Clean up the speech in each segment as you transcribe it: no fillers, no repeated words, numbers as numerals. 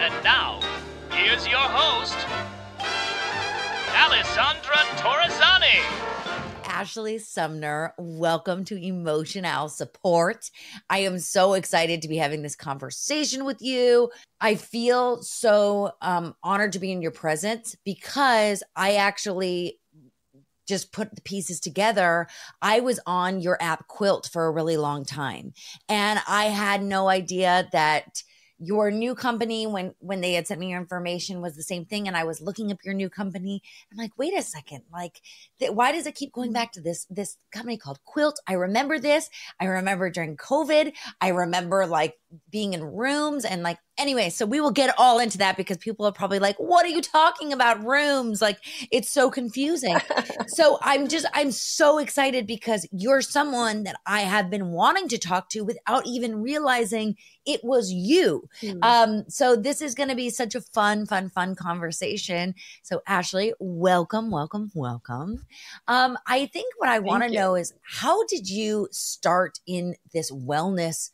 And now, here's your host, Alessandra Torresani. Ashley Sumner, welcome to Emotional Support. I am so excited to be having this conversation with you. I feel so honored to be in your presence because I actually just put the pieces together. I was on your app Quilt for a really long time, and I had no idea that your new company, when they had sent me your information, was the same thing. And I was looking up your new company. I'm like, wait a second, why does it keep going back to this company called Quilt? I remember this. I remember during COVID. I remember being in rooms and anyway, so we will get all into that because people are probably like, what are you talking about, rooms? It's so confusing. So I'm so excited because you're someone that I have been wanting to talk to without even realizing it was you. So this is going to be such a fun conversation. So Ashley, welcome. I think what I want to know is, how did you start in this wellness,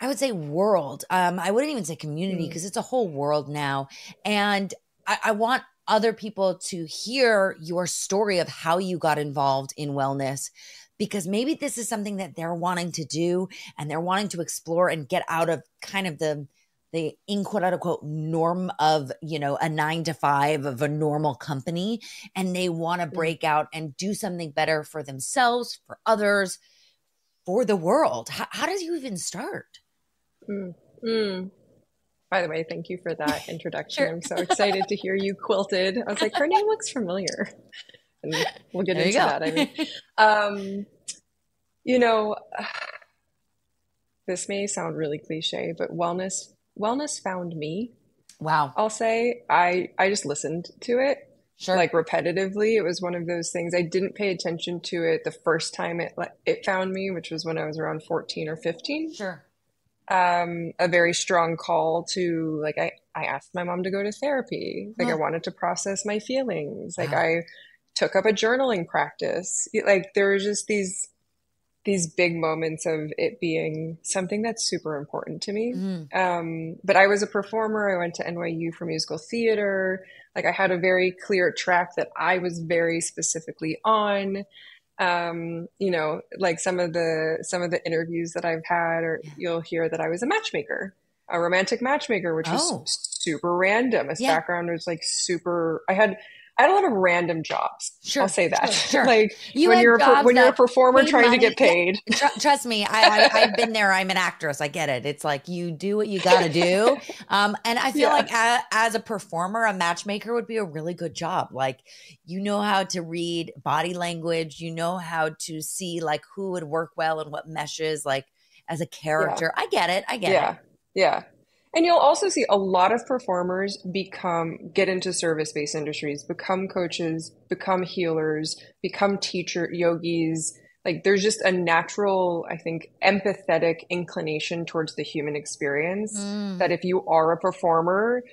I would say, world? I wouldn't even say community because it's a whole world now. And I want other people to hear your story of how you got involved in wellness, because maybe this is something that they're wanting to do and they're wanting to explore and get out of kind of the in quote unquote norm of, a 9 to 5 of a normal company. And they want to break out and do something better for themselves, for others, for the world. How did you even start? By the way, thank you for that introduction. Sure. I'm so excited to hear you quilted. I was like, her name looks familiar. And we'll get into that. I mean, this may sound really cliche, but wellness found me. Wow. I'll say I just listened to it. Sure. Repetitively. It was one of those things. I didn't pay attention to it the first time it found me, which was when I was around 14 or 15. Sure. A very strong call to I asked my mom to go to therapy. I wanted to process my feelings. Wow. I took up a journaling practice. There were just these big moments of it being something that's super important to me. But I was a performer. I went to NYU for musical theater. I had a very clear track that I was very specifically on. Some of the interviews that I've had, or you'll hear that I was a romantic matchmaker, which was super random. This background was super, I had a lot of random jobs. Sure, I'll say that. Sure. When you're a performer trying to get paid. Yeah. Trust me, I've been there. I'm an actress. I get it. It's you do what you got to do. And I feel as a performer, a matchmaker would be a really good job. You know how to read body language. You know how to see who would work well and what meshes as a character. Yeah. I get it. Yeah. And you'll also see a lot of performers get into service-based industries, become coaches, become healers, become yogis. There's just a natural, I think, empathetic inclination towards the human experience that if you are a performer,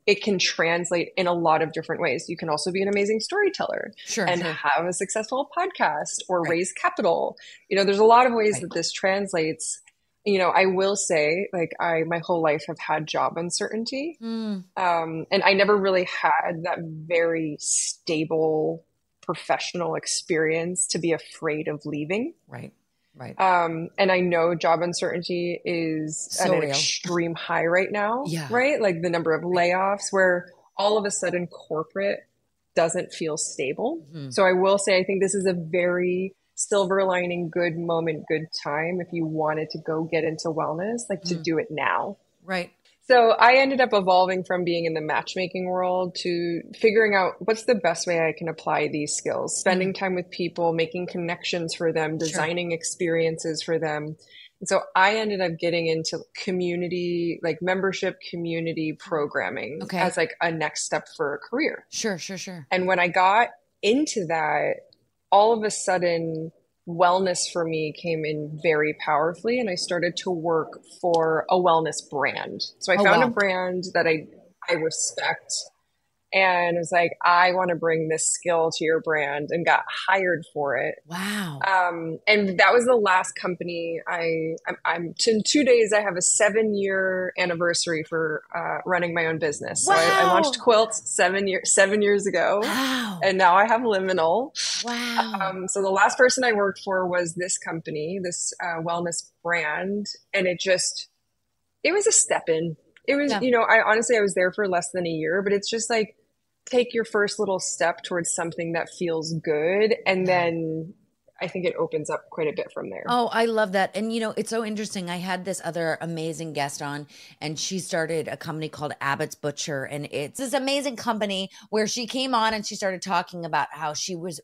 it can translate in a lot of different ways. You can also be an amazing storyteller have a successful podcast or raise capital. There's a lot of ways that this translates. I will say, my whole life have had job uncertainty. And I never really had that very stable professional experience to be afraid of leaving. Right. And I know job uncertainty is at an extreme high right now, right? The number of layoffs where all of a sudden corporate doesn't feel stable. So I will say, I think this is a very silver lining, good moment, good time if you wanted to go get into wellness, to do it now. Right. So I ended up evolving from being in the matchmaking world to figuring out what's the best way I can apply these skills, spending time with people, making connections for them, designing experiences for them. And so I ended up getting into community, membership community programming as a next step for a career. Sure. And when I got into that, all of a sudden, wellness for me came in very powerfully, and I started to work for a wellness brand. So I found a brand that I respect and was like, I want to bring this skill to your brand, and got hired for it. Wow. And that was the last company I'm in 2 days. I have a 7-year anniversary for running my own business. So I launched Wow. Quilts 7 years ago, Wow. and now I have Liminal. Wow. So the last person I worked for was this company, this wellness brand, and it was a step in. It was, Yeah. I was there for less than a year, but it's just like, take your first little step towards something that feels good, and Yeah. then I think it opens up quite a bit from there. Oh, I love that. And it's so interesting. I had this other amazing guest on, and she started a company called Abbott's Butcher. And it's this amazing company where she came on and she started talking about how she was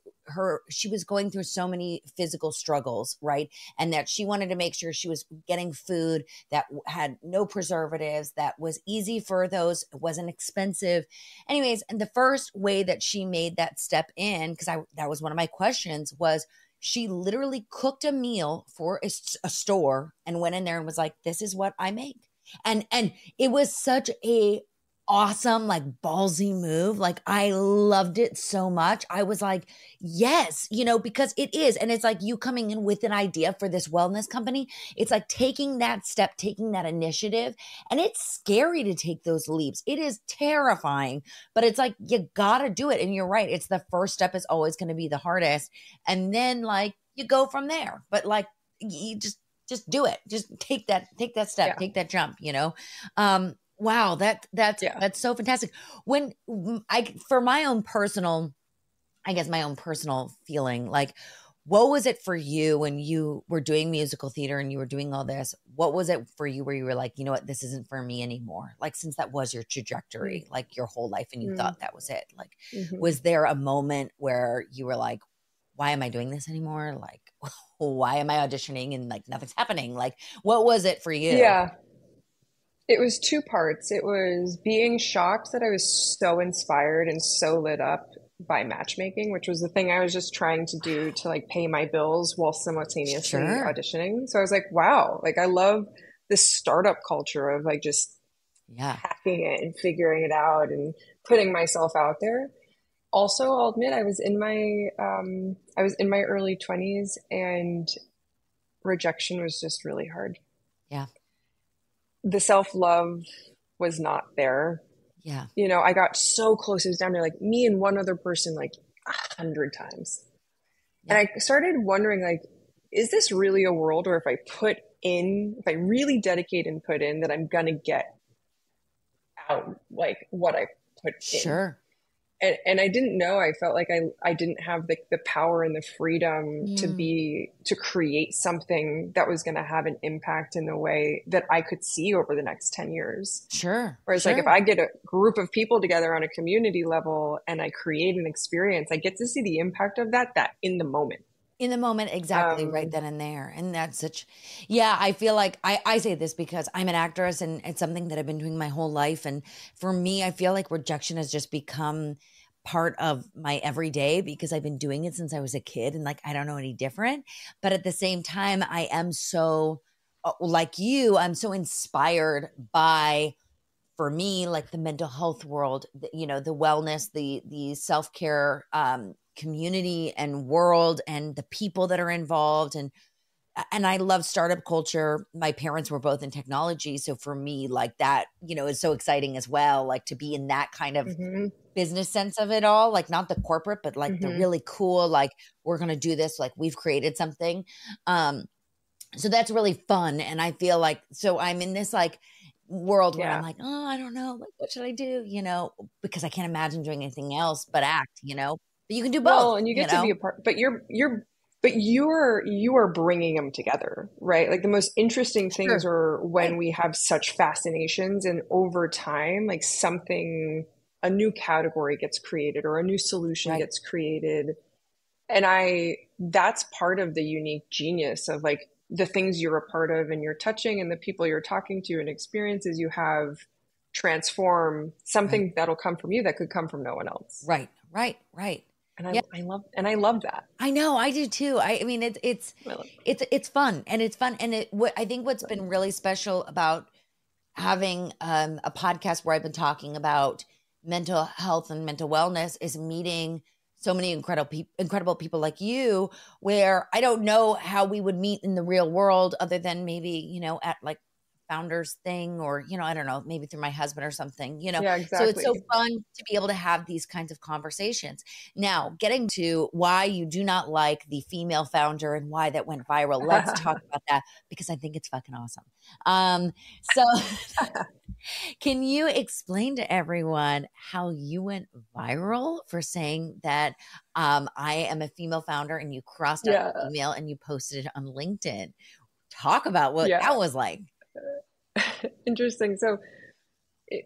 going through so many physical struggles, right? And that she wanted to make sure she was getting food that had no preservatives, that was easy for those, it wasn't expensive. Anyways, and the first way that she made that step in, because that was one of my questions, was she literally cooked a meal for a store and went in there and was like, this is what I make. And it was such a awesome, like ballsy move. Like I loved it so much. I was like, yes, because it is. And it's like you coming in with an idea for this wellness company. It's like taking that step, taking that initiative. And it's scary to take those leaps. It is terrifying, but it's like, you gotta do it. And you're right. It's the first step is always going to be the hardest. And then like you go from there, but like you just do it. Just take that step, Yeah. take that jump, Wow, that's so fantastic. When for my own personal, I guess my own personal feeling, like what was it for you when you were doing musical theater and you were doing all this? What was it for you where you were like, you know what, this isn't for me anymore? Like since that was your trajectory, like your whole life and you thought that was it. Like was there a moment where you were like, why am I doing this anymore? Like why am I auditioning and like nothing's happening? Like what was it for you? Yeah. It was two parts. It was being shocked that I was so inspired and so lit up by matchmaking, which was the thing I was just trying to do to like pay my bills while simultaneously auditioning. So I was like, wow, like I love this startup culture of like just hacking it and figuring it out and putting myself out there. Also, I'll admit I was in my early 20s, and rejection was just really hard. Yeah. The self-love was not there. Yeah. I got so close. It was down to like me and one other person like 100 times. Yeah. And I started wondering, like, is this really a world where if I really dedicate and put in, that I'm going to get out like what I put in? Sure. And I didn't know. I felt like I didn't have the power and the freedom to create something that was going to have an impact in the way that I could see over the next 10 years. Sure. Whereas like if I get a group of people together on a community level and I create an experience, I get to see the impact of that in the moment. In the moment, exactly, right then and there. And that's I feel like I say this because I'm an actress and it's something that I've been doing my whole life. And for me, I feel like rejection has just become part of my everyday because I've been doing it since I was a kid and like, I don't know any different. But at the same time, I am so, like you, I'm so inspired by, for me, like the mental health world, the wellness, the self-care, community and world and the people that are involved. And I love startup culture. My parents were both in technology. So for me, like that, is so exciting as well. Like to be in that kind of business sense of it all, like not the corporate, but like the really cool, like we're going to do this, like we've created something. So that's really fun. And I feel like, so I'm in this like world where I'm like, oh, I don't know. Like, what should I do? Because I can't imagine doing anything else but act, but you can do both. Well, and you get to be a part, but you are bringing them together, right? Like the most interesting things are when we have such fascinations and over time, like a new category gets created or a new solution gets created. And that's part of the unique genius of like the things you're a part of and you're touching and the people you're talking to and experiences you have transform something that'll come from you that could come from no one else. Right. And I love that. I know, I do too. I mean, it's fun and it's fun. And I think what's been really special about having a podcast where I've been talking about mental health and mental wellness is meeting so many incredible people like you, where I don't know how we would meet in the real world other than maybe, at like founders thing, or, I don't know, maybe through my husband or something, Yeah, So it's so exactly. fun to be able to have these kinds of conversations. Now, getting to why you do not like the female founder and why that went viral. Let's talk about that, because I think it's fucking awesome. So can you explain to everyone how you went viral for saying that I am a female founder, and you crossed out Yeah. female and you posted it on LinkedIn? Talk about what Yeah. that was like. Interesting. So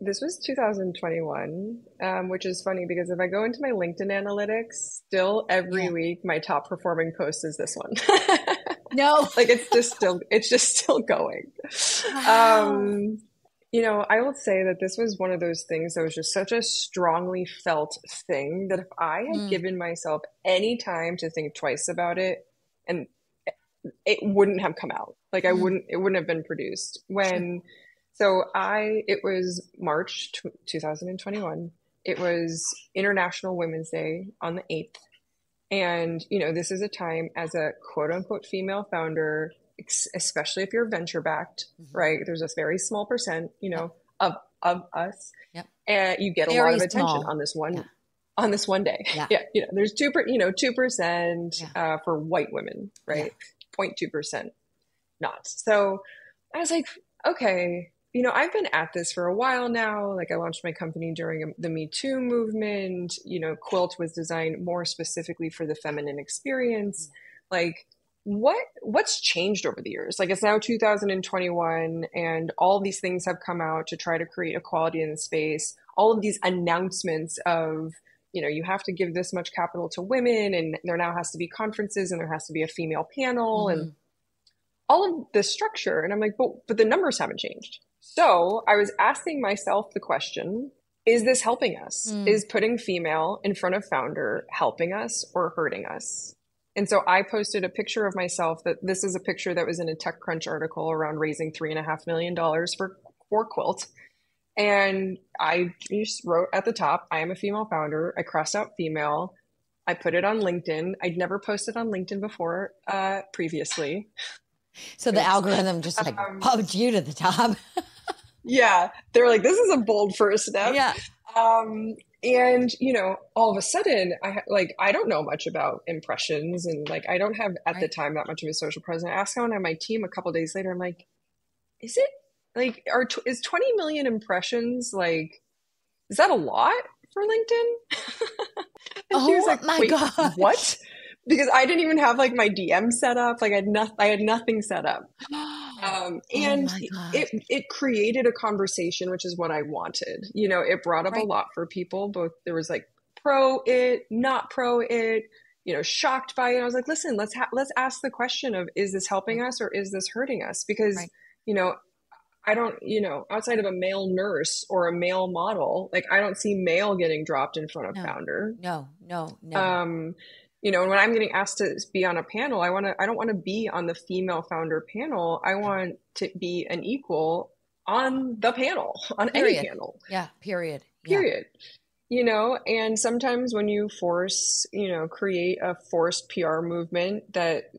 this was 2021, which is funny because if I go into my LinkedIn analytics, still every Yeah. week my top performing post is this one. No. Like it's just still going. Wow. I will say that this was one of those things that was just such a strongly felt thing that if I had Mm, given myself any time to think twice about it, and it wouldn't have come out. Like it wouldn't have been produced sure. it was March 2021. It was International Women's Day on the 8th. And, this is a time as a quote unquote female founder, especially if you're venture backed, Mhm. right? There's a very small percent, Yep. of us, Yep. and you get a lot Very of attention small. Yeah. on this one day. Yeah. Yeah. There's 2%, Yeah. for white women, Yeah. right? 0.2% not. So I was like, okay, I've been at this for a while now. Like I launched my company during the Me Too movement. Quilt was designed more specifically for the feminine experience. Like what's changed over the years? Like it's now 2021 and all these things have come out to try to create equality in the space. All of these announcements of, you have to give this much capital to women, and there now has to be conferences and there has to be a female panel and Mhm. all of this structure. And I'm like, but the numbers haven't changed. So I was asking myself the question, is this helping us? Mm. Is putting female in front of founder helping us or hurting us? And so I posted a picture of myself. That this is a picture that was in a TechCrunch article around raising $3.5 million for Quilt. And I just wrote at the top, I am a female founder. I crossed out female. I put it on LinkedIn. I'd never posted on LinkedIn before, previously. So the algorithm just like pumped you to the top. Yeah, they're like, this is a bold first step. Yeah. And all of a sudden, I don't know much about impressions, and like I don't have at the time that much of a social presence. I asked someone on my team a couple of days later, I'm like, is it like is 20 million impressions, like, is that a lot for LinkedIn? And she was like, my wait, God. what? Because I didn't even have like my DM set up. Like I had nothing set up. And my God. it created a conversation, which is what I wanted. It brought up a lot for people. Both there was like pro it, not pro it, shocked by it. I was like, listen, let's ask the question of, is this helping us or is this hurting us? Because, I don't, outside of a male nurse or a male model, like I don't see male getting dropped in front of founder. No. And when I'm getting asked to be on a panel, I don't want to be on the female founder panel. I want to be an equal on the panel, on any panel. Yeah. Period. And sometimes when you create a forced PR movement that,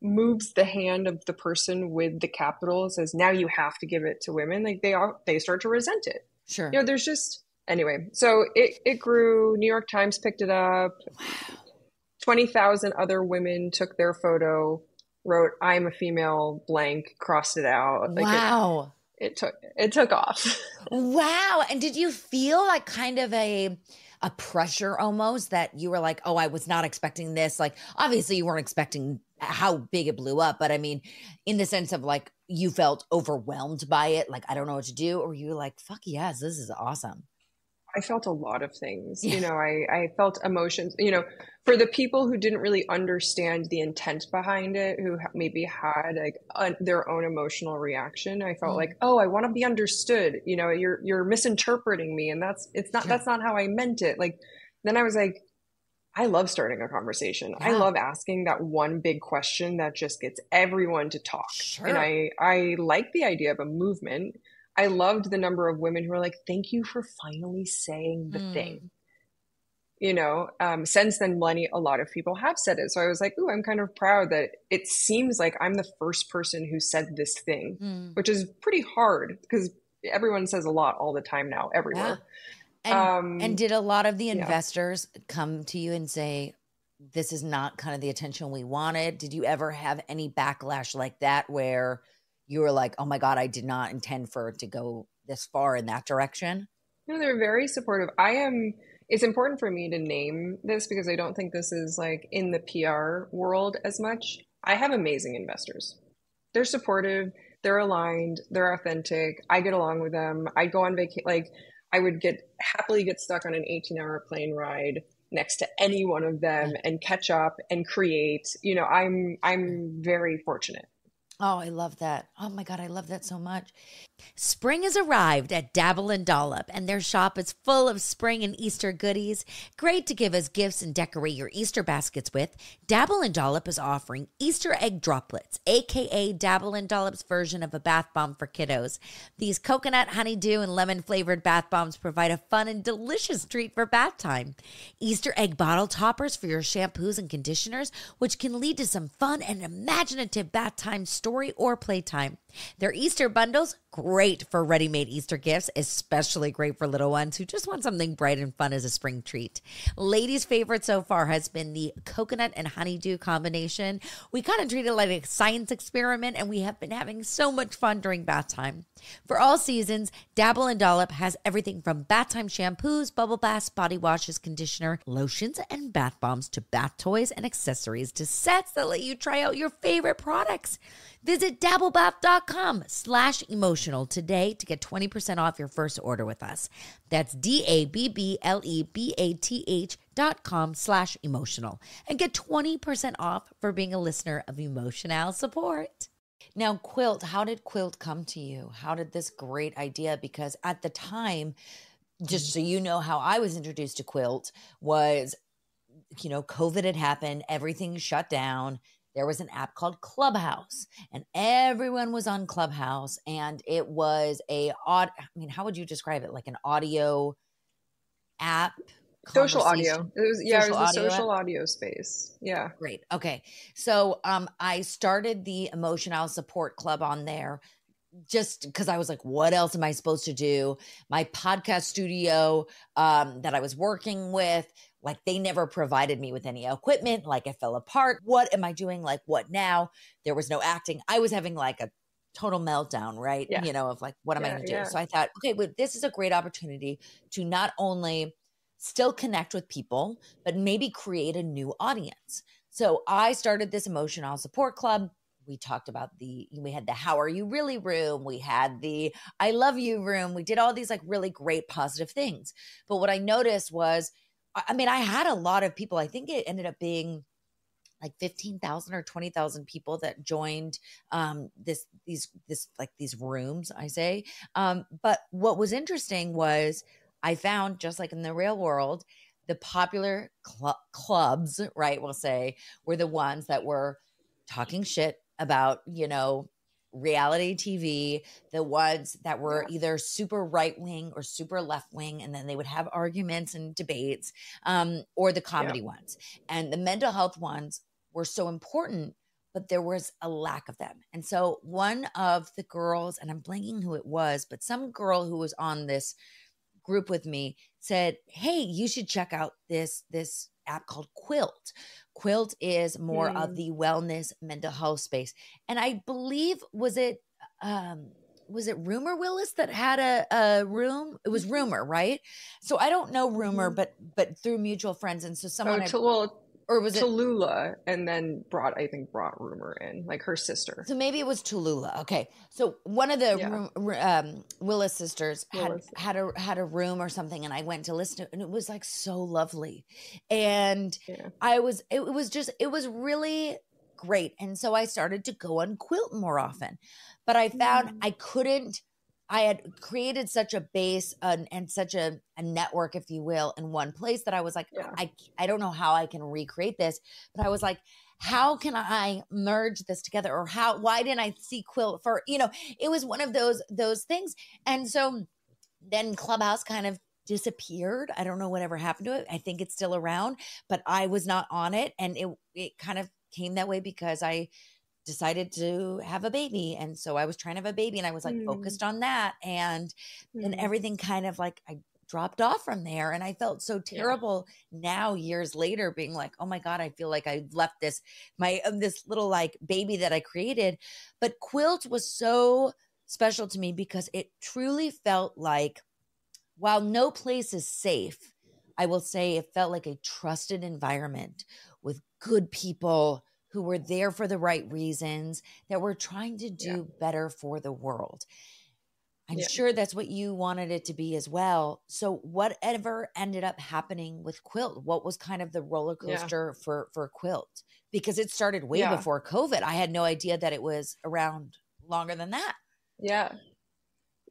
moves the hand of the person with the capital, says, now you have to give it to women, like they start to resent it. Sure. There's just, anyway, so it grew. New York Times picked it up. Wow. 20,000 other women took their photo, wrote, I'm a female, blank, crossed it out. Like wow. It took off. Wow. And did you feel like kind of a pressure almost, that you were like, oh, I was not expecting this? Like, obviously you weren't expecting how big it blew up, but I mean, in the sense of like, you felt overwhelmed by it. Like, I don't know what to do. Or you were like, fuck yes, this is awesome. I felt a lot of things. I felt emotions, for the people who didn't really understand the intent behind it, who maybe had like their own emotional reaction. I felt like, oh, I want to be understood. You're misinterpreting me, and that's not how I meant it. Like, then I was like, I love starting a conversation. I love asking that one big question that just gets everyone to talk. Sure. And I like the idea of a movement. I loved the number of women who were like, thank you for finally saying the Mm. thing. Since then, a lot of people have said it. So I was like, ooh, I'm kind of proud that it seems like I'm the first person who said this thing, Mm. which is pretty hard because everyone says a lot all the time now, Yeah. everywhere. And did a lot of the Yeah. investors come to you and say, this is not kind of the attention we wanted? Did you ever have any backlash like that where you were like, oh my God, I did not intend for it to go this far in that direction? No, they're very supportive. It's important for me to name this because I don't think this is like in the PR world as much. I have amazing investors. They're supportive, they're aligned, they're authentic. I get along with them. I go on vacation, like I would happily get stuck on an 18-hour plane ride next to any one of them and catch up and create. I'm very fortunate. Oh, I love that. Oh my God, I love that so much. Spring has arrived at Dabble and Dollop, and their shop is full of spring and Easter goodies. Great to give as gifts and decorate your Easter baskets with. Dabble and Dollop is offering Easter egg droplets, aka Dabble and Dollop's version of a bath bomb for kiddos. These coconut, honeydew, and lemon flavored bath bombs provide a fun and delicious treat for bath time. Easter egg bottle toppers for your shampoos and conditioners, which can lead to some fun and imaginative bath time story or playtime. Their Easter bundles, great for ready-made Easter gifts, especially great for little ones who just want something bright and fun as a spring treat. Ladies' favorite so far has been the coconut and honeydew combination. We kind of treat it like a science experiment, and we have been having so much fun during bath time. For all seasons, Dabble and Dollop has everything from bath time shampoos, bubble baths, body washes, conditioner, lotions, and bath bombs to bath toys and accessories to sets that let you try out your favorite products. Visit dabblebath.com/emotional today to get 20% off your first order with us. That's dabblebath.com/emotional and get 20% off for being a listener of Emotional Support. Now, Quilt, how did Quilt come to you? How did this great idea? Because at the time, just so you know how I was introduced to Quilt was, COVID had happened, everything shut down. There was an app called Clubhouse, and everyone was on Clubhouse, and it was how would you describe it? Like an audio app? Social audio. It was the Audio social app? audio space. Yeah. Great. Okay. So I started the Emotional Support Club on there just because I was like, what else am I supposed to do? My podcast studio that I was working with, like they never provided me with any equipment. Like I fell apart. What am I doing? Like what now? There was no acting. I was having like a total meltdown, right? Yeah. Of like, what am I going to do? Yeah. So I thought, okay, well, this is a great opportunity to not only still connect with people, but maybe create a new audience. So I started this Emotional Support Club. We talked about we had the How Are You Really room. We had the I Love You room. We did all these like really great positive things. But what I noticed was, I had a lot of people. I think it ended up being like 15,000 or 20,000 people that joined these rooms, I say. But what was interesting was I found, just like in the real world, the popular clubs, right, we'll say, were the ones that were talking shit about, reality TV, the ones that were either super right wing or super left wing, and then they would have arguments and debates, or the comedy ones. And the mental health ones were so important, but there was a lack of them. And so one of the girls, and I'm blanking who it was, but some girl who was on this group with me said, hey, you should check out this app called Quilt. Quilt is more of the wellness mental health space. And I believe, was it Rumor Willis that had a room? It was Rumor, right? So I don't know Rumor, but through mutual friends. And so someone or was it Tallulah, and then brought Rumor in, like her sister. So maybe it was Tallulah. Okay, so one of the Willis sisters had a room or something, and I went to listen to it, and it was like so lovely, and it was really great, and so I started to go on Quilt more often, but I found I had created such a base and such a network, if you will, in one place that I was like, I don't know how I can recreate this. But I was like, how can I merge this together? Or why didn't I see Quilt for, it was one of those things. And so then Clubhouse kind of disappeared. I don't know whatever happened to it. I think it's still around, but I was not on it. And it kind of came that way because I decided to have a baby. And so I was trying to have a baby and I was like focused on that. And then everything kind of like, I dropped off from there. And I felt so terrible now years later being like, oh my God, I feel like I left this little like baby that I created. But Quilt was so special to me because it truly felt like, while no place is safe, I will say it felt like a trusted environment with good people who were there for the right reasons, that were trying to do better for the world. I'm sure that's what you wanted it to be as well. So whatever ended up happening with Quilt, what was kind of the roller coaster for Quilt? Because it started way before COVID. I had no idea that it was around longer than that. Yeah.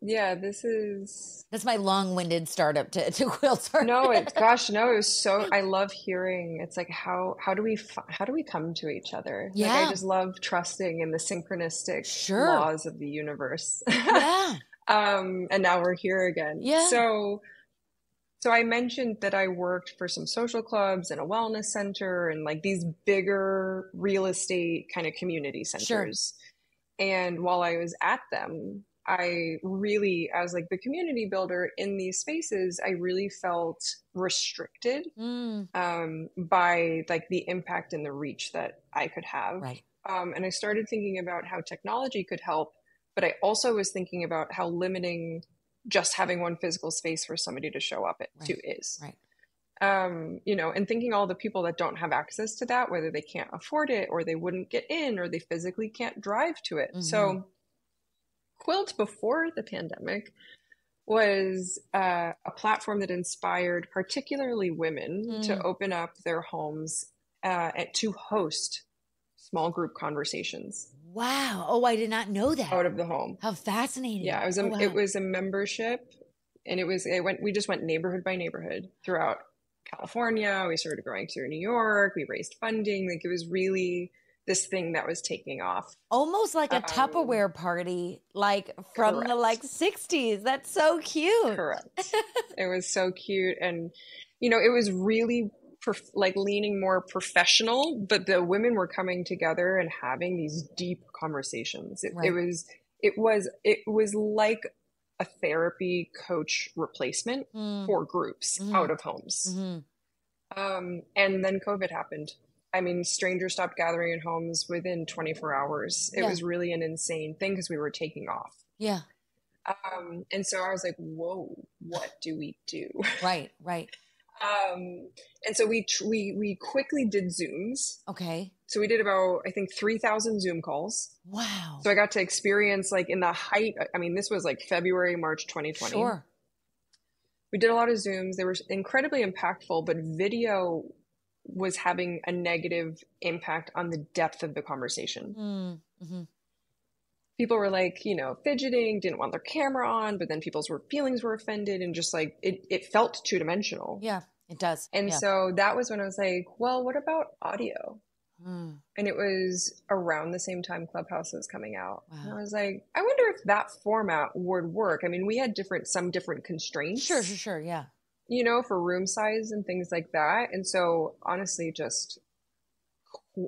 Yeah, that's my long-winded startup to Quilt. No, it was so, I love hearing, it's like, how do we come to each other? Yeah. Like, I just love trusting in the synchronistic laws of the universe. Yeah. And now we're here again. Yeah. So I mentioned that I worked for some social clubs and a wellness center and like these bigger real estate kind of community centers. Sure. And while I was at them, as like the community builder in these spaces, I really felt restricted by like the impact and the reach that I could have. Right. And I started thinking about how technology could help, but I also was thinking about how limiting just having one physical space for somebody to show up to is. Right. And thinking all the people that don't have access to that, whether they can't afford it or they wouldn't get in or they physically can't drive to it. So Quilt before the pandemic was a platform that inspired particularly women to open up their homes to host small group conversations. Wow. Oh, I did not know that. Out of the home. How fascinating. Yeah, it was a membership, and we just went neighborhood by neighborhood throughout California. We started going through New York. We raised funding. Like, it was really this thing that was taking off. Almost like a Tupperware party, like from the 60s. That's so cute. Correct. It was so cute. And, it was really leaning more professional, but the women were coming together and having these deep conversations. It was like a therapy coach replacement for groups out of homes. And then COVID happened. I mean, strangers stopped gathering in homes within 24 hours. It was really an insane thing because we were taking off. Yeah. And so I was like, whoa, what do we do? Right. And so we quickly did Zooms. Okay. So we did about, I think, 3,000 Zoom calls. Wow. So I got to experience like in the height, I mean, this was like February, March 2020. Sure. We did a lot of Zooms. They were incredibly impactful, but video was having a negative impact on the depth of the conversation. People were like, fidgeting, didn't want their camera on, but then people's feelings were offended, and just like it felt two-dimensional. Yeah, it does. And so that was when I was like, well, what about audio? And it was around the same time Clubhouse was coming out. Wow. And I was like, I wonder if that format would work. I mean, we had some different constraints. Sure. Yeah. For room size and things like that. And so honestly, just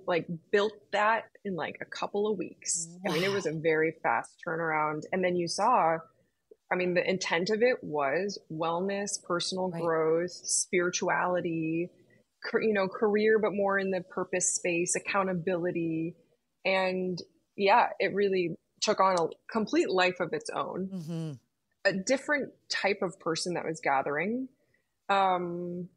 like built that in like a couple of weeks. Wow. I mean, it was a very fast turnaround. And then you saw, I mean, the intent of it was wellness, personal growth, spirituality, career, but more in the purpose space, accountability. And it really took on a complete life of its own, a different type of person that was gathering. And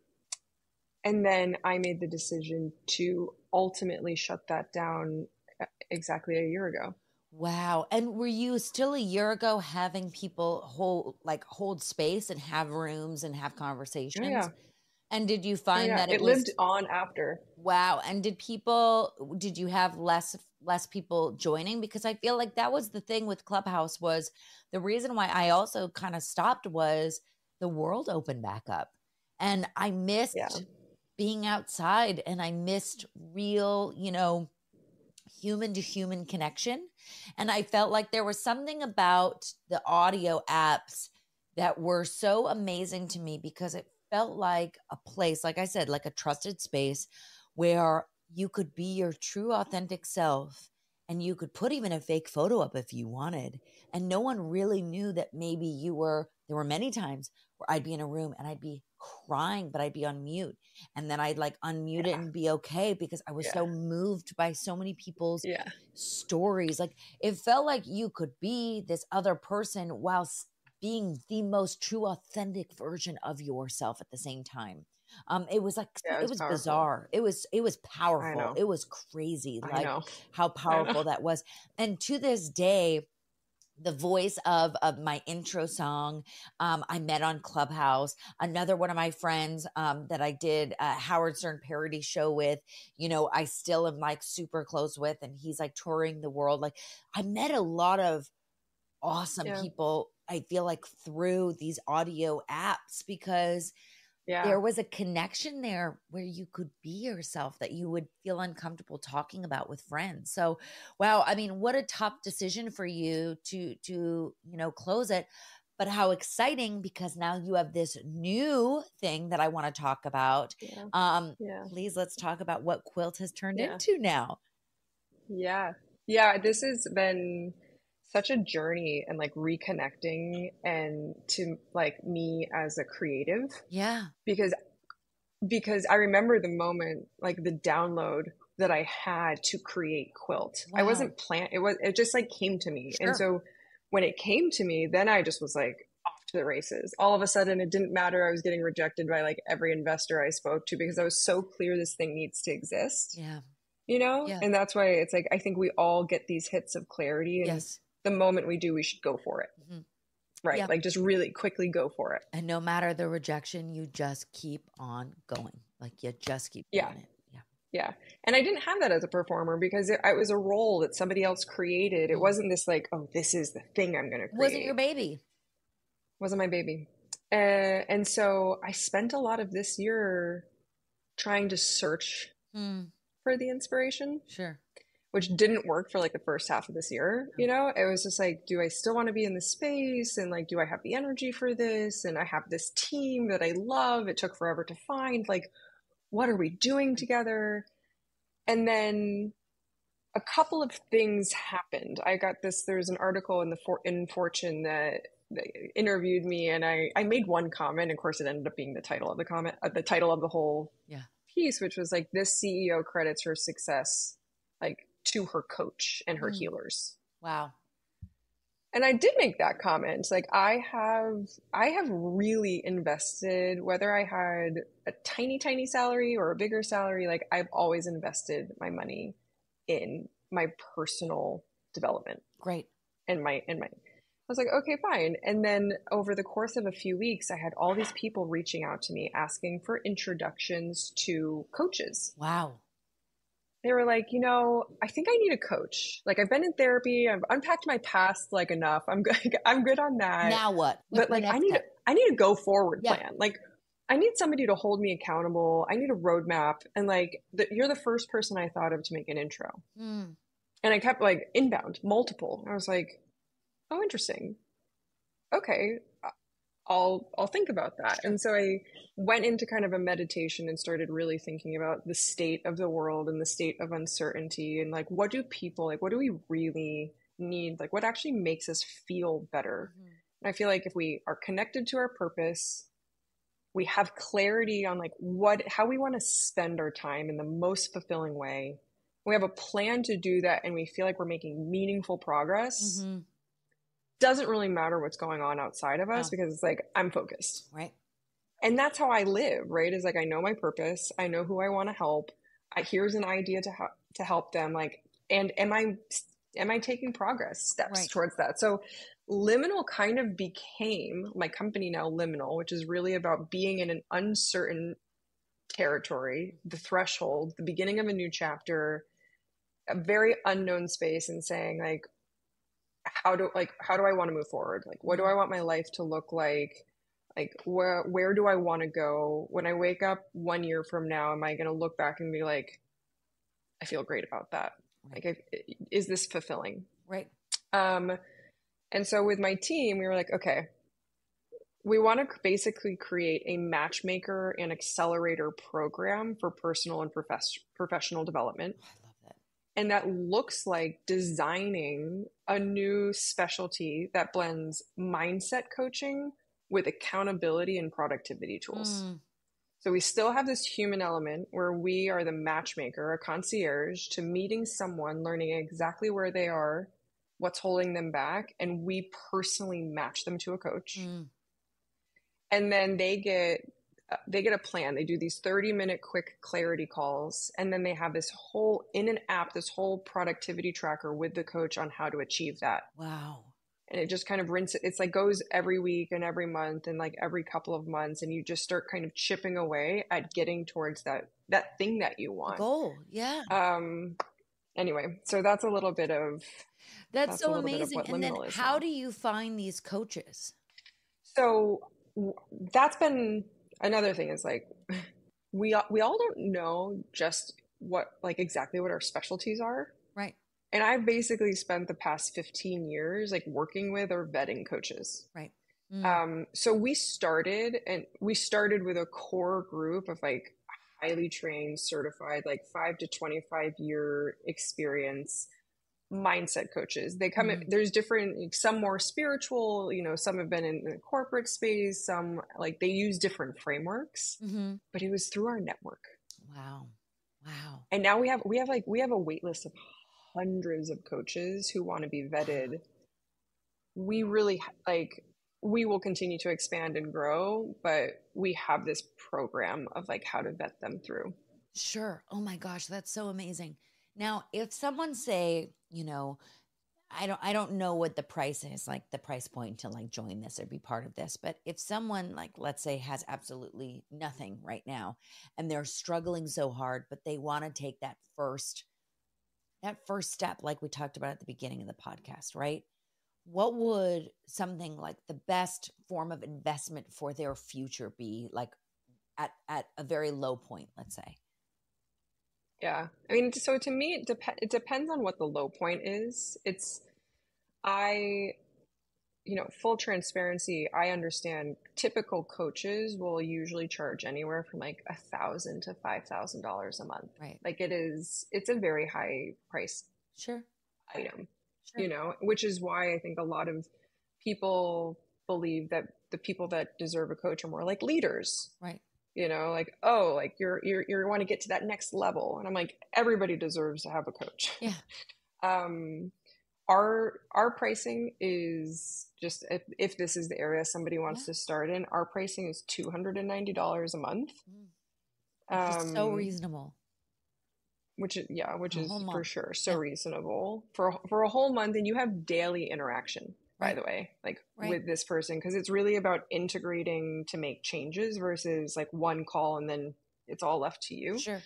then I made the decision to ultimately shut that down exactly a year ago. Wow. And were you still a year ago having people hold space and have rooms and have conversations? Yeah. And did you find that it lived on after? Wow. And did you have less people joining? Because I feel like that was the thing with Clubhouse, was the reason why I also kind of stopped was the world opened back up. And I missed being outside, and I missed real, human to human connection. And I felt like there was something about the audio apps that were so amazing to me because it felt like a place, like I said, like a trusted space where you could be your true authentic self, and you could put even a fake photo up if you wanted. And no one really knew that maybe there were many times where I'd be in a room and I'd be crying, but I'd be on mute. And then I'd like unmute it and be okay because I was so moved by so many people's stories. Like it felt like you could be this other person while being the most true, authentic version of yourself at the same time. It was like, it was bizarre. It was powerful. It was crazy. Like how powerful that was. And to this day, the voice of my intro song, I met on Clubhouse. Another one of my friends that I did a Howard Stern parody show with, I still am like super close with, and he's like touring the world. Like I met a lot of awesome people, I feel like, through these audio apps because there was a connection there where you could be yourself that you would feel uncomfortable talking about with friends. So, wow. I mean, what a tough decision for you to close it, but how exciting, because now you have this new thing that I want to talk about. Please, let's talk about what Quilt has turned into now. Yeah. This has been such a journey, and like reconnecting, and to like me as a creative. Because I remember the moment, like the download that I had to create Quilt. I wasn't it just like came to me. And so when it came to me, then I just was like off to the races. All of a sudden it didn't matter. I was getting rejected by like every investor I spoke to because I was so clear this thing needs to exist. And that's why it's like, I think we all get these hits of clarity, and the moment we do, we should go for it. Right. Like just really quickly go for it. And no matter the rejection, you just keep on going. Like you just keep doing it. Yeah. And I didn't have that as a performer because it was a role that somebody else created. It wasn't this like, oh, this is the thing I'm going to create. Wasn't your baby. Wasn't my baby. And so I spent a lot of this year trying to search for the inspiration. Which didn't work for like the first half of this year. It was just like, do I still want to be in this space? And like, do I have the energy for this? And I have this team that I love. It took forever to find, like, what are we doing together? And then a couple of things happened. I got there's an article in Fortune that interviewed me, and I made one comment. Of course, it ended up being the title of the comment, the title of the whole piece, which was like, this CEO credits her success, like, to her coach and her healers. Wow. And I did make that comment. Like I have really invested, whether I had a tiny, tiny salary or a bigger salary, like I've always invested my money in my personal development. Great. I was like, okay, fine. And then over the course of a few weeks, I had all these people reaching out to me asking for introductions to coaches. Wow. They were like, I think I need a coach. Like I've been in therapy. I've unpacked my past like enough. I'm good on that. Now what? But like, I need a go forward plan. Like I need somebody to hold me accountable. I need a roadmap. And like, you're the first person I thought of to make an intro. And I kept like inbound, multiple. I was like, oh, interesting. Okay. I'll think about that. And so I went into kind of a meditation and started really thinking about the state of the world and the state of uncertainty, and like, what do we really need? Like what actually makes us feel better? And I feel like if we are connected to our purpose, we have clarity on like how we want to spend our time in the most fulfilling way. We have a plan to do that, and we feel like we're making meaningful progress. Doesn't really matter what's going on outside of us because it's like, I'm focused. Right. And that's how I live, right? Is like, I know my purpose. I know who I want to help. Here's an idea to help them. Like, and am I taking progress steps towards that? So Liminal kind of became my company now, Liminal, which is really about being in an uncertain territory, the threshold, the beginning of a new chapter, a very unknown space, and saying like, how do I want to move forward? Like, what do I want my life to look like? Like, where do I want to go? When I wake up 1 year from now, am I going to look back and be like, I feel great about that? Right. Like, is this fulfilling? Right. And so with my team, we were like, okay, we want to basically create a matchmaker and accelerator program for personal and professional development. I love that. And that looks like designing a new specialty that blends mindset coaching with accountability and productivity tools. So we still have this human element where we are the matchmaker, a concierge to meeting someone, learning exactly where they are, what's holding them back, and we personally match them to a coach. And then they get a plan. They do these 30-minute quick clarity calls, and then they have this whole in an app, this whole productivity tracker with the coach on how to achieve that. Wow. And it just kind of it's like goes every week and every month and like every couple of months, and you just start kind of chipping away at getting towards that thing that you want. Goal. Yeah. Anyway, so that's a little bit of That's so amazing. what And then Liminal is how now. do you find these coaches? So that's been another thing is like we all don't know just what like exactly what our specialties are. Right. And I've basically spent the past 15 years like working with or vetting coaches. Right. So we started with a core group of like highly trained, certified, like 5 to 25 year experience mindset coaches. They come in, there's different, some more spiritual, some have been in the corporate space, some like they use different frameworks, but it was through our network. Wow. Wow. And now we have a wait list of hundreds of coaches who want to be vetted. We really we will continue to expand and grow, but we have this program of like how to vet them through. Sure. Oh my gosh, that's so amazing. Now, if someone say, I don't know what the price is, like the price point to like join this or be part of this, but if someone like let's say has absolutely nothing right now and they're struggling so hard, but they want to take that first step like we talked about at the beginning of the podcast, right? What would something like the best form of investment for their future be, like at a very low point, let's say? Yeah. I mean, so to me, it depends on what the low point is. Full transparency, I understand typical coaches will usually charge anywhere from like $1,000 to $5,000 a month. Right. Like it's a very high price item, Sure. which is why I think a lot of people believe that the people that deserve a coach are more like leaders. Right. Like, oh, like you want to get to that next level. And I'm like, everybody deserves to have a coach. Yeah. Our pricing is just, if this is the area somebody wants to start in, our pricing is $290 a month. Which is so reasonable. Which is for for sure so reasonable for a whole month. And you have daily interaction, by the way, like with this person, because it's really about integrating to make changes versus like one call and then it's all left to you. Sure.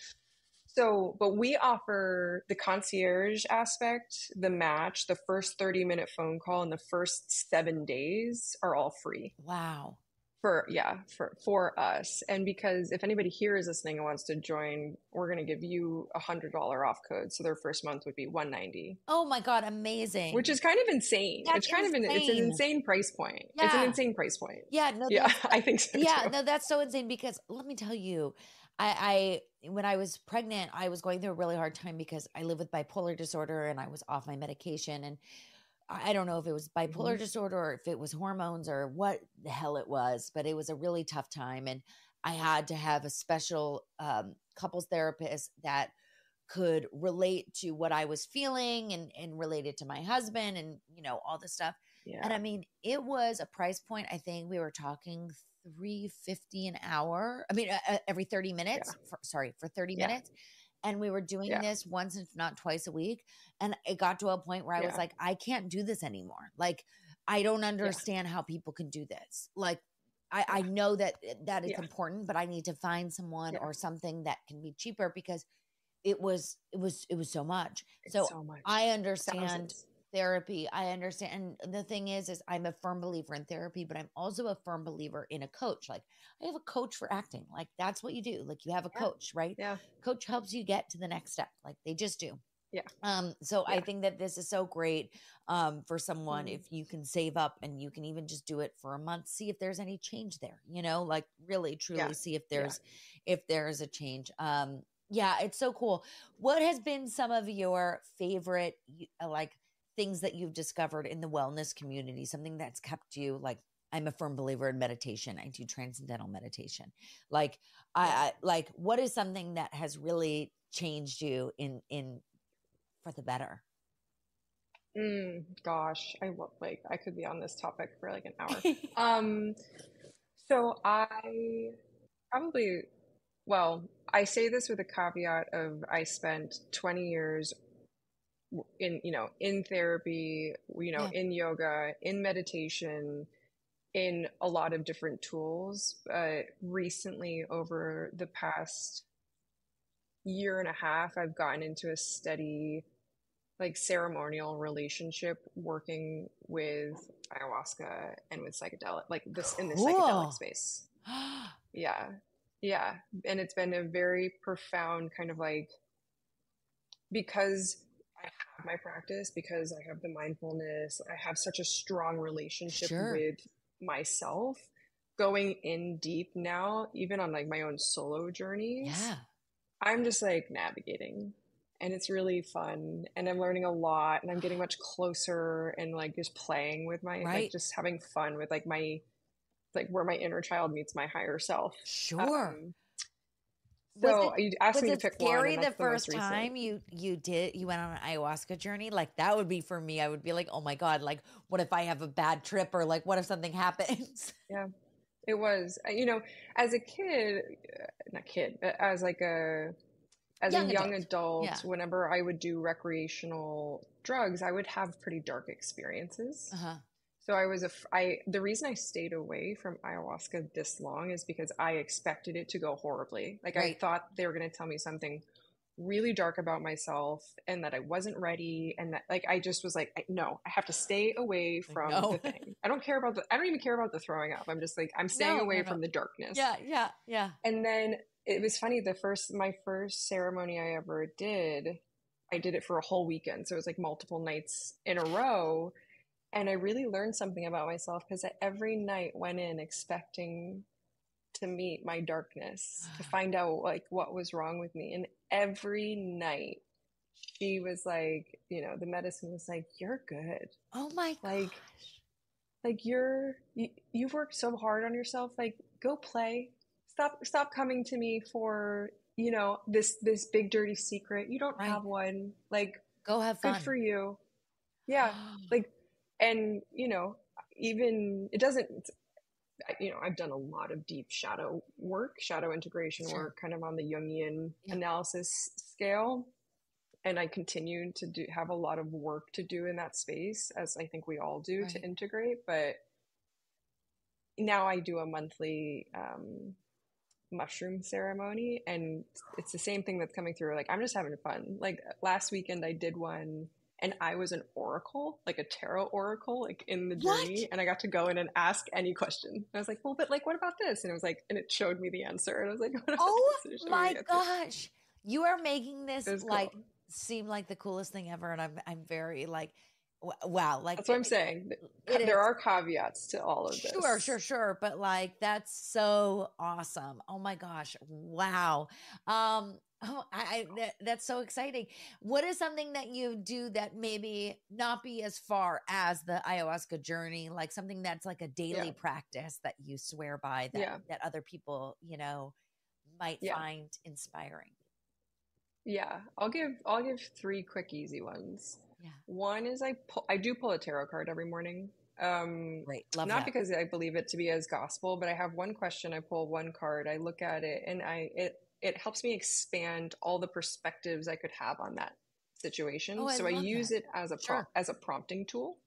So, but we offer the concierge aspect, the match, the first 30-minute phone call, and the first 7 days are all free. Wow. For us. And because if anybody here is listening and wants to join, we're going to give you $100 off code. So their first month would be $190. Oh my God. Amazing. Which is kind of insane. That's it's an insane price point. Yeah. It's an insane price point. Yeah. No, I think so. Yeah. Too. No, that's so insane because let me tell you, I when I was pregnant, I was going through a really hard time because I live with bipolar disorder and I was off my medication, and I don't know if it was bipolar disorder or if it was hormones or what the hell it was, but it was a really tough time. And I had to have a special couples therapist that could relate to what I was feeling and related to my husband and, all this stuff. Yeah. And I mean, it was a price point. I think we were talking $350 an hour. I mean, every 30 minutes, for 30 minutes. And we were doing this once, if not twice a week. And it got to a point where I was like, I can't do this anymore. Like, I don't understand how people can do this. Like, I know that is important, but I need to find someone or something that can be cheaper because it was so much. So much. I understand Therapy, I understand. And the thing is I'm a firm believer in therapy, but I'm also a firm believer in a coach. Like I have a coach for acting. Like that's what you do. Like you have a Yeah. coach, right? Yeah. Coach helps you get to the next step. Like they just do. Yeah. So I Yeah. think that this is so great for someone Mm. if you can save up and you can even just do it for a month, see if there's any change there, like really truly Yeah. see if Yeah. there's a change. Yeah, it's so cool. What has been some of your favorite like things that you've discovered in the wellness community, something that's kept you like I'm a firm believer in meditation. I do transcendental meditation. Like Yeah. I like what is something that has really changed you in for the better? Gosh, I could be on this topic for like an hour. Um, so I probably, well, I say this with a caveat of I spent 20 years in therapy, Yeah. in yoga, in meditation, in a lot of different tools. Recently, over the past year and a half, I've gotten into a steady like ceremonial relationship working with ayahuasca and with psychedelic like this in the psychedelic Cool. space. Yeah. Yeah. And it's been a very profound kind of like because I have my practice, because I have the mindfulness, I have such a strong relationship Sure. with myself, going in deep now, even on like my own solo journeys. Yeah. I'm just like navigating and it's really fun and I'm learning a lot and I'm getting much closer and like just playing with my like Right. just having fun with like my like where my inner child meets my higher self. Sure. Um, Was so it you asked was me to it pick one scary and the that's the most first recent. time you went on an ayahuasca journey? Like that would be for me. I would be like, oh my God, like what if I have a bad trip or like what if something happens? Yeah, it was, as a kid, not kid, but as a Young young adult. adult, Yeah. whenever I would do recreational drugs, I would have pretty dark experiences. Uh-huh. So the reason I stayed away from ayahuasca this long is because I expected it to go horribly. Like I Right. thought they were going to tell me something really dark about myself and that I wasn't ready. And that like, I just was like, no, I have to stay away Like from the no. thing. I don't even care about the throwing up. I'm just like, I'm staying No, no, away no. from the darkness. Yeah, yeah, yeah. And then it was funny, my first ceremony I ever did, I did it for a whole weekend. So it was like multiple nights in a row. And I really learned something about myself because I every night went in expecting to meet my darkness, to find out like what was wrong with me. And every night she was like, the medicine was like, you're good. Oh my Like, gosh. you've worked so hard on yourself. Like, go play. Stop coming to me for, this big dirty secret. You don't Right. have one. Like, Go have good for fun. you. Yeah. Like, and, even it doesn't, I've done a lot of deep shadow work, shadow integration Sure. work, kind of on the Jungian Yeah. analysis scale. And I continue to have a lot of work to do in that space, as I think we all do, to Right. integrate. But now I do a monthly mushroom ceremony, and it's the same thing that's coming through. Like, I'm just having fun. Like, last weekend, I did one, and I was an oracle, like a tarot oracle, like in the What? journey. And I got to go in and ask any question. And I was like, well, but like, what about this? And it was like, and it showed me the answer. And I was like, what about Oh this? And it showed me my the answer. gosh. You are making It this was like cool. seem like the coolest thing ever. And I'm very like, wow. Like That's what I'm saying. it There is. are caveats to all of Sure, this. sure, sure. But like that's so awesome. Oh my gosh. Wow. That's so exciting. What is something that you do that maybe not be as far as the ayahuasca journey, like something that's like a daily Yeah. practice that you swear by that Yeah. that other people, might Yeah. find inspiring? Yeah. I'll give three quick easy ones. Yeah. One is I do pull a tarot card every morning. Great. Love Not that. because I believe it to be as gospel, but I have one question, I pull one card, I look at it, and it helps me expand all the perspectives I could have on that Oh, situation. I So I love use that. it as Sure. as a prompting tool.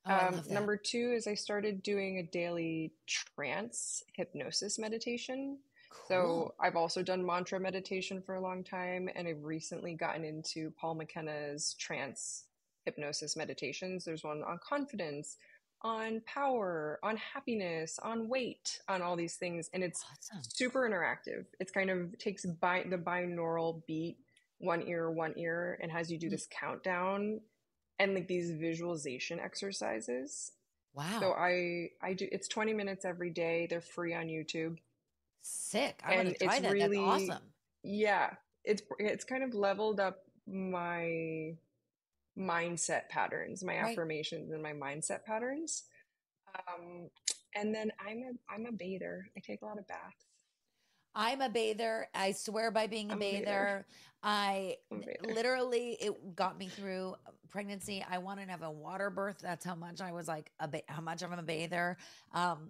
Oh, I love that. Number two is I started doing a daily trance hypnosis meditation. Cool. So I've also done mantra meditation for a long time, and I've recently gotten into Paul McKenna's trance hypnosis meditations. There's one on confidence, on power, on happiness, on weight, on all these things. And it's Awesome. super interactive. It's kind of takes the binaural beat, one ear, and has you do this countdown and like these visualization exercises. So Wow. I do, it's 20 minutes every day. They're free on YouTube. Sick. I'm going to And try it's that. That's really, awesome. yeah, it's kind of leveled up my mindset patterns, my Right. affirmations and my mindset patterns. Um, and then I'm a bather. I take a lot of baths. I'm a bather. I swear by being a I'm a bather. bather. I I'm a bather. literally, it got me through pregnancy. I wanted to have a water birth. That's how much I was like, how much I'm a bather.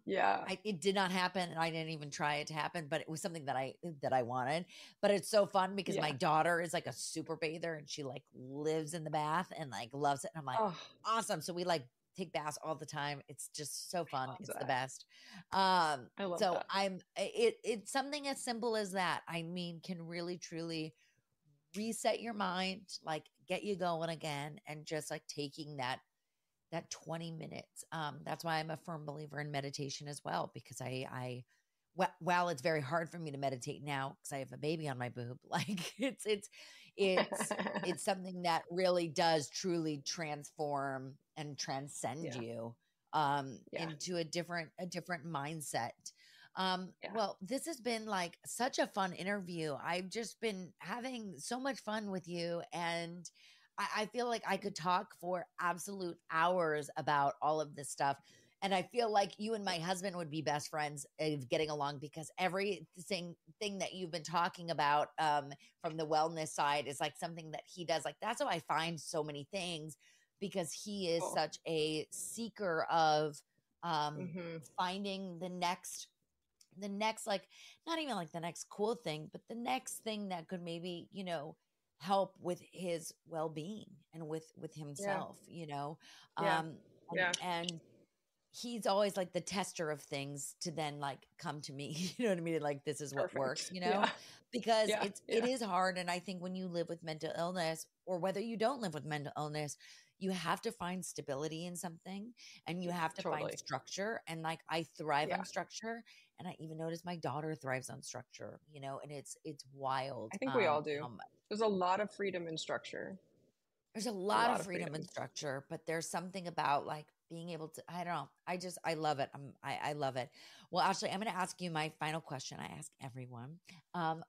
Yeah. It did not happen, and I didn't even try it to happen, but it was something that I wanted. But it's so fun because my Yeah. daughter is like a super bather, and she like lives in the bath and like loves it. And I'm like, Oh, awesome. So we like take baths all the time. It's just so I fun. love It's the that. best. I love So that. it's something as simple as that. I mean, can really truly reset your mind, like get you going again, and just like taking that 20 minutes. That's why I'm a firm believer in meditation as well, because while it's very hard for me to meditate now because I have a baby on my boob, like it's it's something that really does truly transform and transcend Yeah. you Yeah. into a different mindset. Yeah. Well, this has been like such a fun interview. I've just been having so much fun with you, and I feel like I could talk for absolute hours about all of this stuff. And I feel like you and my husband would be best friends of getting along, because everything thing that you've been talking about from the wellness side is like something that he does. Like that's how I find so many things, because he is Cool. such a seeker of um, Hmm. finding the next, like, not even like the next cool thing, but the next thing that could maybe, help with his well-being and with Yeah. himself, Yeah. um Yeah. and he's always like the tester of things to then like come to me, you know what I mean? Like, this is what works, Perfect. Yeah. because Yeah. it Yeah. is hard. And I think when you live with mental illness, or whether you don't live with mental illness, you have to find stability in something, and you have to find Totally. structure. And like, I thrive on Yeah. structure. And I even notice my daughter thrives on structure, and it's wild I think we all how do. much. There's a lot of freedom in structure. There's a A lot lot of of freedom and freedom. structure, but there's something about like being able to, I don't know. I love it. I love it. Well, Ashley, I'm going to ask you my final question. I ask everyone.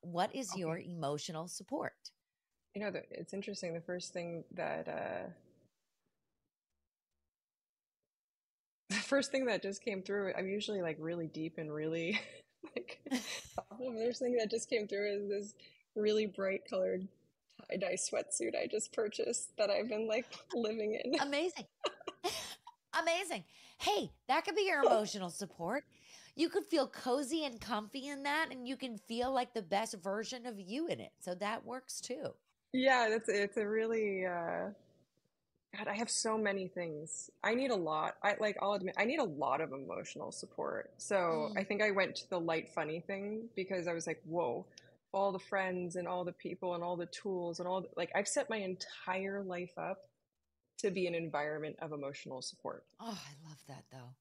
What is your Okay. emotional support? It's interesting. The first thing that the first thing that just came through, I'm usually like really deep and really like thoughtful. The first thing that just came through is this really bright colored tie-dye sweatsuit I just purchased that I've been like living in. Amazing. Amazing. Hey, that could be your emotional support. You could feel cozy and comfy in that, and you can feel like the best version of you in it. So that works too. Yeah, it's a really God, I have so many things. I need a lot. I'll admit I need a lot of emotional support. So I Mm. think I went to the light funny thing because I was like, whoa, all the friends and all the people and all the tools and like I've set my entire life up to be an environment of emotional support. Oh, I love that though.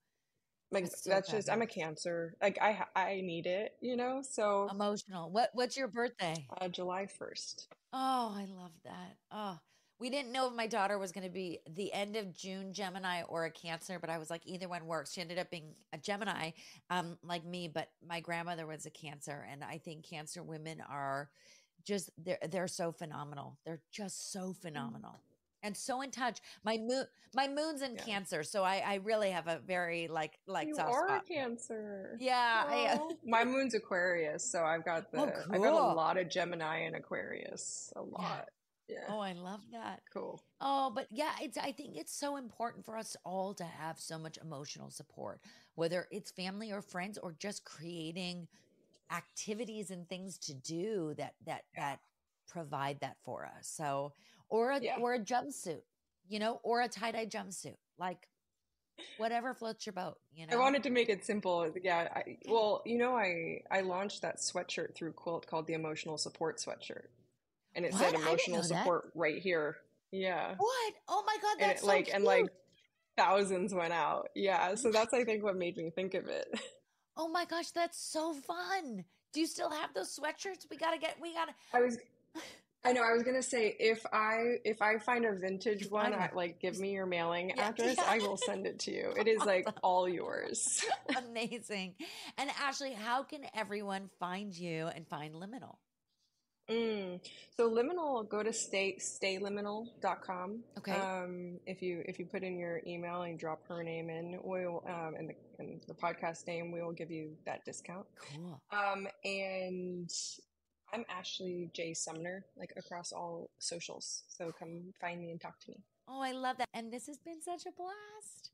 Like That's so that's just I'm a fabulous. Cancer. Like I need it, So Emotional. What's your birthday? July 1st. Oh, I love that. Oh, we didn't know if my daughter was going to be the end of June Gemini or a Cancer, but I was like, either one works. She ended up being a Gemini, like me, but my grandmother was a Cancer, and I think Cancer women are just they're so phenomenal. They're just so phenomenal and so in touch. My moon's in Yeah. Cancer, so I really have a very like You soft are a spot. Cancer. Yeah, Oh, my moon's Aquarius, so oh, I've got a cool. lot of Gemini and Aquarius. A Yeah. lot. Yeah. Oh, I love that. Cool. Oh, but yeah, I think it's so important for us all to have so much emotional support, whether it's family or friends, or just creating activities and things to do that provide that for us. So, or a Yeah. or a jumpsuit, or a tie-dye jumpsuit, like whatever floats your boat. I wanted to make it simple. Yeah. Well, I launched that sweatshirt through Quilt called the Emotional Support Sweatshirt. And it said What? I didn't emotional know that. support right here. Yeah. What? Oh my God, And that's it so like, and like cute. thousands went out. Yeah. Oh So my, that's, I think, what made me think of it. oh my gosh, that's so fun. Do you still have those sweatshirts? We gotta, I was, I know, I was gonna say if I find a vintage you one, find one. like give me your mailing Yeah, address, yeah. I will send it to you. It is like Awesome. all yours. Amazing. And Ashley, how can everyone find you and find Liminal? So Liminal, go to stayliminal.com. Okay, If you put in your email and drop her name in, we'll and the podcast name, we will give you that discount. cool. And I'm Ashley J. Sumner, like across all socials. So come find me and talk to me. Oh, I love that. And this has been such a blast.